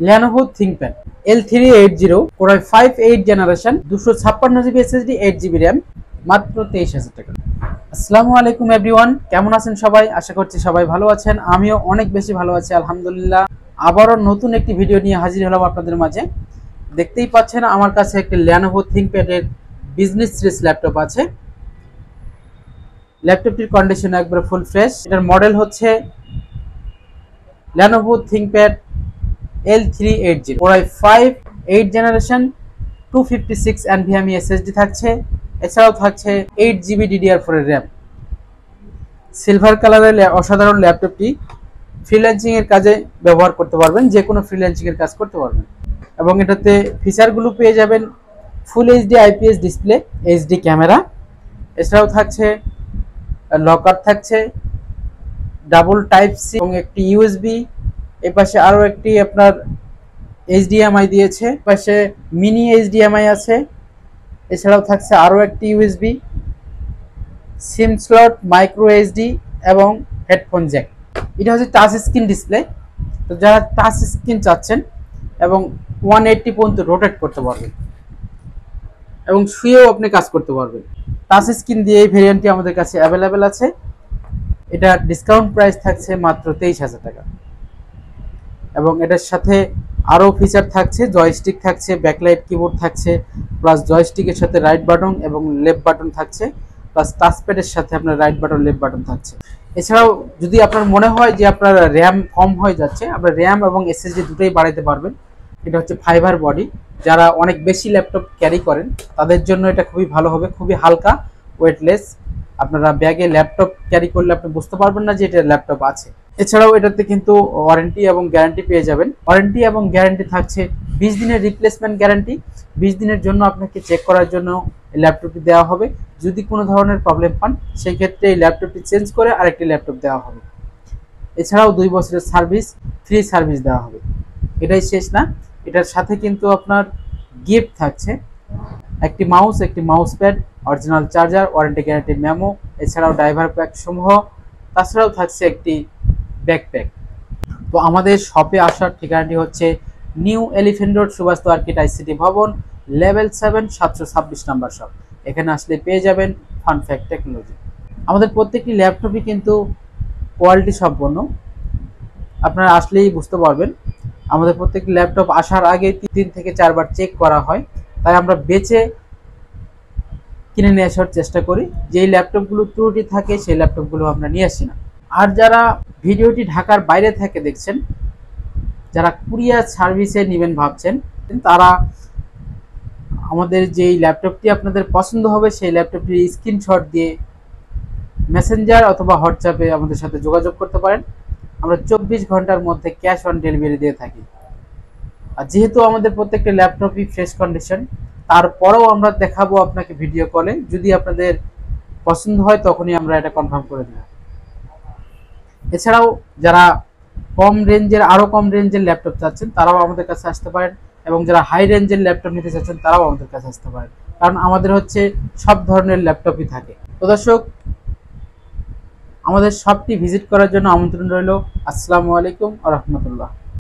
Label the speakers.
Speaker 1: Lenovo ThinkPad L380 Core i5 8 generation 256 GB SSD 8 GB RAM মাত্র 23,000 টাকা। আসসালামু আলাইকুম এভরিওয়ান, কেমন আছেন সবাই? আশা করছি সবাই ভালো আছেন। আমিও অনেক বেশি ভালো আছি আলহামদুলিল্লাহ। আবারও নতুন একটি ভিডিও নিয়ে হাজির হলাম আপনাদের মাঝে। দেখতেই পাচ্ছেন আমার কাছে একটি Lenovo ThinkPad এর বিজনেস সিরিজ ল্যাপটপ আছে। ল্যাপটপটির কন্ডিশন একবার ফুল ফ্রেশ। এটার মডেল হচ্ছে Lenovo ThinkPad L380 Core i5 8 generation 256 NVMe SSD থাকছে। এছাড়াও থাকছে 8 জিবি DDR4 এর RAM। সিলভার কালারের অসাধারণ ল্যাপটপটি ফ্রিল্যান্সিং এর কাজে ব্যবহার করতে পারবেন, যে কোনো ফ্রিল্যান্সিং এর কাজ করতে পারবেন। এবং এটাতে ফিচারগুলো পেয়ে যাবেন full HD IPS display, HD camera, এছাড়াও থাকছে লকার, থাকছে ডাবল টাইপ সি এবং একটি ইউএসবি। এই পাশে আরও একটি আপনার HDMI দিয়েছে, পাশে মিনি HDMI আছে। এছাড়াও থাকছে আরও একটি ইউএসবি, সিম স্লট, মাইক্রো এইচডি এবং হেডফোন জ্যাক। এটা হচ্ছে টাচ স্ক্রিন ডিসপ্লে। তো যারা টাচ স্ক্রিন চাচ্ছেন এবং 180 পর্যন্ত রোটেট করতে পারবেন এবং শুয়েও আপনি কাজ করতে পারবেন, টাচ স্ক্রিন দিয়ে এই ভেরিয়েন্টটি আমাদের কাছে অ্যাভেলেবেল আছে। এটা ডিসকাউন্ট প্রাইস থাকছে মাত্র 23,000 টাকা। এবং এটার সাথে আরও ফিচার থাকছে, জয়স্টিক থাকছে, ব্যাকলাইট কিবোর্ড থাকছে, প্লাস জয়স্টিকের সাথে রাইট বাটন এবং লেফট বাটন থাকছে, প্লাস টাচপ্যাডের সাথে আপনার রাইট বাটন লেফট বাটন থাকছে। এছাড়াও যদি আপনার মনে হয় যে আপনার র্যাম কম হয়ে যাচ্ছে, আপনার র্যাম এবং SSD দুটোই বাড়াতে পারবেন। এটা হচ্ছে ফাইবার বডি। যারা অনেক বেশি ল্যাপটপ ক্যারি করেন তাদের জন্য এটা খুবই ভালো হবে, খুবই হালকা, ওয়েটলেস। আপনারা ব্যাগে ল্যাপটপ ক্যারি করলে আপনি বুঝতে পারবেন না যে এটা ল্যাপটপ আছে। এছাড়াও এটাতে কিন্তু ওয়ারেন্টি এবং গ্যারান্টি পেয়ে যাবেন। ওয়ারেন্টি এবং গ্যারান্টি থাকছে 20 দিনের রিপ্লেসমেন্ট গ্যারান্টি। 20 দিনের জন্য আপনাকে চেক করার জন্য এই ল্যাপটপটি দেওয়া হবে। যদি কোনো ধরনের প্রবলেম পান সেই ক্ষেত্রে এই ল্যাপটপটি চেঞ্জ করে আরেকটি ল্যাপটপ দেওয়া হবে। এছাড়াও 2 বছরের সার্ভিস, ফ্রি সার্ভিস দেওয়া হবে। এটাই শেষ না, এটার সাথে কিন্তু আপনার গিফট থাকছে একটি মাউস, একটি mouse pad, original charger, warranty guarantee memo, এছাড়াও ড্রাইভার প্যাক সমূহ। তাছাড়াও থাকছে একটি ব্যাকপ্যাক। তো আমাদের শপে আসার ঠিকানাটি হচ্ছে new elephant road, Subhash আর্কিট ICT ভবন, লেভেল 7, 726 নাম্বার শপ। এখানে আসলে পেয়ে যাবেন ফানফ্যাক্ট টেকনোলজি। আমাদের প্রত্যেকটি ল্যাপটপই কিন্তু কোয়ালিটি সম্পন্ন, আপনারা আসলেই বুঝতে পারবেন। আমাদের প্রত্যেকটি ল্যাপটপ আসার আগে 3 থেকে 4 বার চেক করা হয়, তাই আমরা বেচে কিনে নিয়ে আসার চেষ্টা করি। যেই ল্যাপটপগুলো ত্রুটি থাকে সেই ল্যাপটপগুলো আমরা নিয়ে আসি না। আর যারা ভিডিওটি ঢাকার বাইরে থেকে দেখছেন, যারা কুরিয়ার সার্ভিসে নেবেন ভাবছেন, তারা আমাদের যেই ল্যাপটপটি আপনাদের পছন্দ হবে সেই ল্যাপটপটির স্ক্রিনশট দিয়ে মেসেঞ্জার অথবা হোয়াটসঅ্যাপে আমাদের সাথে যোগাযোগ করতে পারেন। আমরা 24 ঘন্টার মধ্যে ক্যাশ অন ডেলিভারি দিয়ে থাকি। আর যেহেতু আমাদের প্রত্যেকটা ল্যাপটপই ফ্রেশ কন্ডিশন, তারপরেও আমরা দেখাবো আপনাকে ভিডিও কলে। যদি আপনাদের পছন্দ হয় তখনই আমরা এটা কনফার্ম করে দেব। এছাড়াও যারা আরো কম রেঞ্জের ল্যাপটপ চাচ্ছেন তারাও আমাদের কাছে আসতে পারেন, এবং যারা হাই রেঞ্জের ল্যাপটপ নিতে চাচ্ছেন তারাও আমাদের কাছে আসতে পারেন, কারণ আমাদের হচ্ছে সব ধরনের ল্যাপটপই থাকে। তো দর্শক, আমাদের শপটি ভিজিট করার জন্য আমন্ত্রণ রইল। আসসালামু আলাইকুম ওয়া রাহমাতুল্লাহ।